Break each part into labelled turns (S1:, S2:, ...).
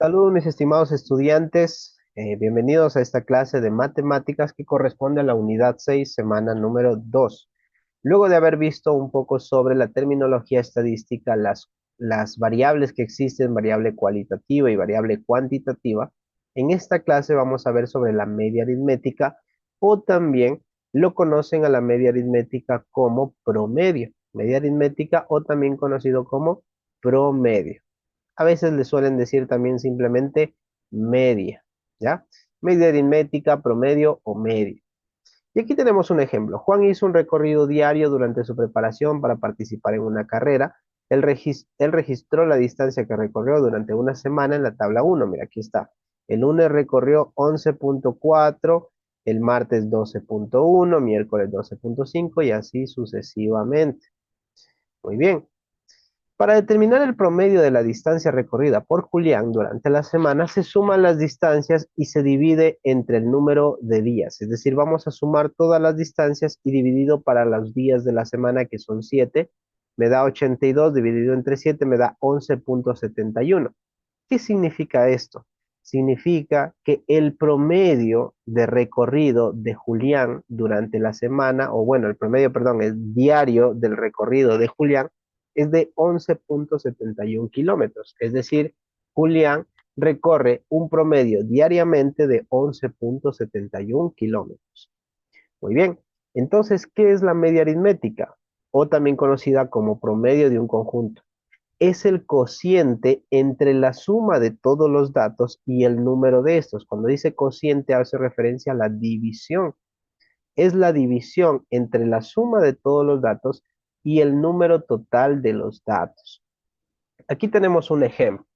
S1: Saludos mis estimados estudiantes, bienvenidos a esta clase de matemáticas que corresponde a la unidad 6, semana número 2. Luego de haber visto un poco sobre la terminología estadística, las variables que existen, variable cualitativa y variable cuantitativa, en esta clase vamos a ver sobre la media aritmética o también lo conocen a la media aritmética como promedio, media aritmética o también conocido como promedio. A veces le suelen decir también simplemente media, ¿ya? Media aritmética, promedio o media. Y aquí tenemos un ejemplo. Juan hizo un recorrido diario durante su preparación para participar en una carrera. Él registró la distancia que recorrió durante una semana en la tabla 1. Mira, aquí está. El lunes recorrió 11,4, el martes 12,1, miércoles 12,5 y así sucesivamente. Muy bien. Para determinar el promedio de la distancia recorrida por Julián durante la semana, se suman las distancias y se divide entre el número de días. Es decir, vamos a sumar todas las distancias y dividido para los días de la semana, que son 7, me da 82, dividido entre 7 me da 11,71. ¿Qué significa esto? Significa que el promedio de recorrido de Julián durante la semana, o bueno, el promedio, perdón, el diario del recorrido de Julián es de 11,71 kilómetros. Es decir, Julián recorre un promedio diariamente de 11,71 kilómetros. Muy bien. Entonces, ¿qué es la media aritmética? O también conocida como promedio de un conjunto. Es el cociente entre la suma de todos los datos y el número de estos. Cuando dice cociente hace referencia a la división. Es la división entre la suma de todos los datos y el número total de los datos. Aquí tenemos un ejemplo.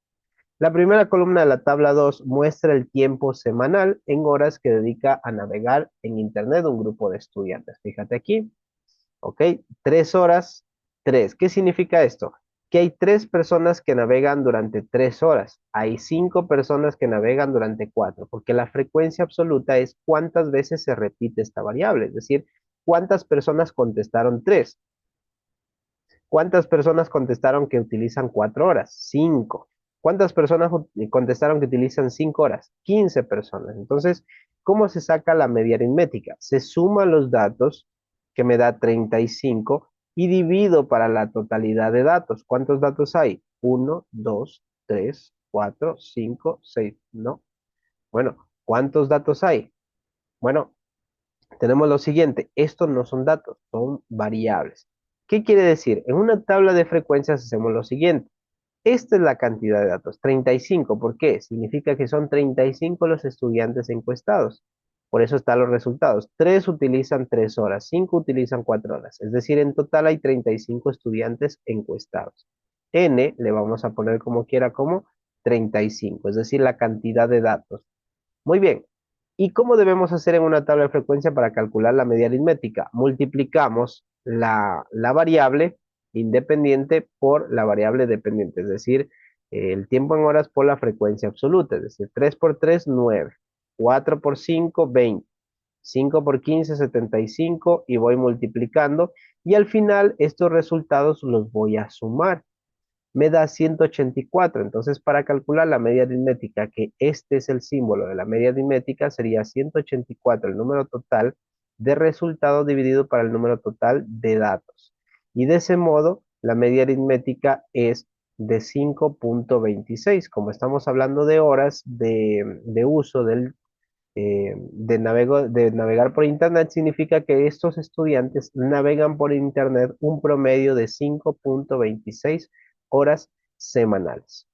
S1: La primera columna de la tabla 2 muestra el tiempo semanal en horas que dedica a navegar en Internet un grupo de estudiantes. Fíjate aquí. ¿Ok? 3 horas, 3. ¿Qué significa esto? Que hay 3 personas que navegan durante 3 horas. Hay 5 personas que navegan durante 4, porque la frecuencia absoluta es cuántas veces se repite esta variable, es decir, cuántas personas contestaron 3. ¿Cuántas personas contestaron que utilizan 4 horas? 5. ¿Cuántas personas contestaron que utilizan 5 horas? 15 personas. Entonces, ¿cómo se saca la media aritmética? Se suman los datos, que me da 35, y divido para la totalidad de datos. ¿Cuántos datos hay? 1, 2, 3, 4, 5, 6. No. Bueno, ¿cuántos datos hay? Bueno, tenemos lo siguiente, estos no son datos, son variables. ¿Qué quiere decir? En una tabla de frecuencias hacemos lo siguiente. Esta es la cantidad de datos, 35. ¿Por qué? Significa que son 35 los estudiantes encuestados. Por eso están los resultados. 3 utilizan 3 horas, 5 utilizan 4 horas. Es decir, en total hay 35 estudiantes encuestados. N le vamos a poner como quiera como 35, es decir, la cantidad de datos. Muy bien. ¿Y cómo debemos hacer en una tabla de frecuencia para calcular la media aritmética? Multiplicamos la variable independiente por la variable dependiente, es decir, el tiempo en horas por la frecuencia absoluta, es decir, 3 por 3, 9, 4 por 5, 20, 5 por 15, 75 y voy multiplicando y al final estos resultados los voy a sumar, me da 184. Entonces, para calcular la media aritmética, que este es el símbolo de la media aritmética, sería 184, el número total de resultados dividido para el número total de datos. Y de ese modo, la media aritmética es de 5,26. Como estamos hablando de horas de uso de navegar por Internet, significa que estos estudiantes navegan por Internet un promedio de 5,26 horas semanales.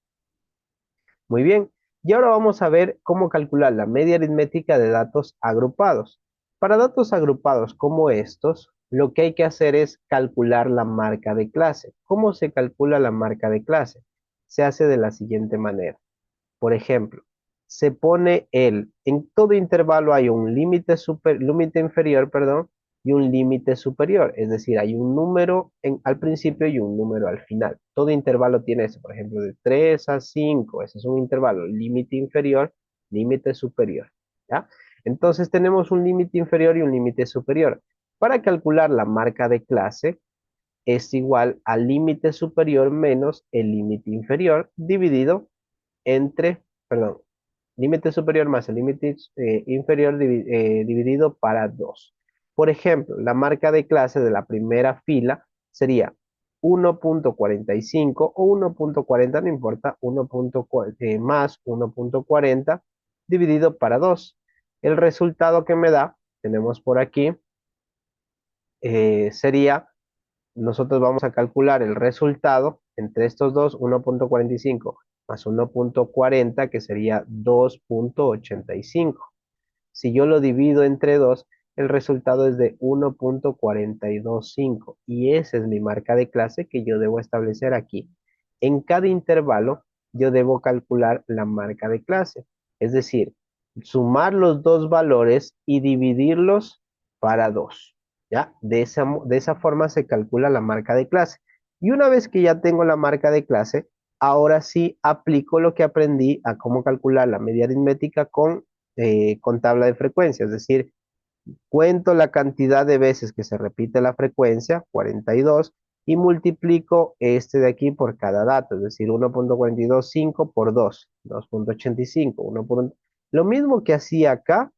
S1: Muy bien, y ahora vamos a ver cómo calcular la media aritmética de datos agrupados. Para datos agrupados como estos, lo que hay que hacer es calcular la marca de clase. ¿Cómo se calcula la marca de clase? Se hace de la siguiente manera. Por ejemplo, se pone en todo intervalo hay un límite inferior, perdón, y un límite superior. Es decir, hay un número al principio y un número al final. Todo intervalo tiene eso, por ejemplo, de 3 a 5. Ese es un intervalo, límite inferior, límite superior. ¿Ya? Entonces tenemos un límite inferior y un límite superior. Para calcular la marca de clase, es igual al límite superior menos el límite inferior dividido entre perdón, límite superior más el límite inferior dividido para 2. Por ejemplo, la marca de clase de la primera fila sería 1.45 o 1.40, no importa, más 1.40 dividido para 2. El resultado que me da, tenemos por aquí, sería, nosotros vamos a calcular el resultado entre estos dos, 1.45 más 1.40, que sería 2.85. Si yo lo divido entre 2, el resultado es de 1.425 y esa es mi marca de clase que yo debo establecer aquí. En cada intervalo yo debo calcular la marca de clase, es decir, sumar los dos valores y dividirlos para 2. ¿Ya? De esa forma se calcula la marca de clase. Y una vez que ya tengo la marca de clase, ahora sí aplico lo que aprendí a cómo calcular la media aritmética con tabla de frecuencia, es decir, cuento la cantidad de veces que se repite la frecuencia, 42, y multiplico este de aquí por cada dato, es decir, 1.425 por 2, 2.85, 1 por 1. Lo mismo que hacía acá,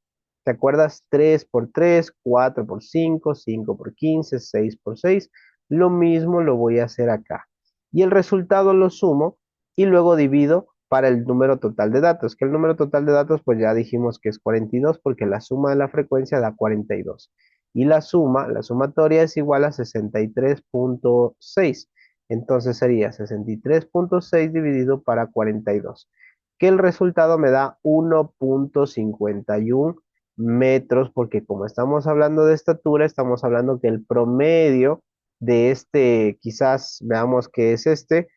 S1: ¿te acuerdas? 3 por 3, 4 por 5, 5 por 15, 6 por 6. Lo mismo lo voy a hacer acá. Y el resultado lo sumo y luego divido para el número total de datos, que el número total de datos pues ya dijimos que es 42 porque la suma de la frecuencia da 42. Y la sumatoria es igual a 63.6. Entonces sería 63.6 dividido para 42, que el resultado me da 1.51 metros, porque como estamos hablando de estatura, estamos hablando que el promedio de este, quizás veamos que es este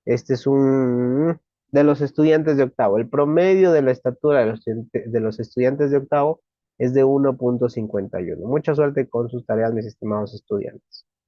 S1: es un de los estudiantes de octavo. El promedio de la estatura de los estudiantes de octavo es de 1.51. Mucha suerte con sus tareas, mis estimados estudiantes.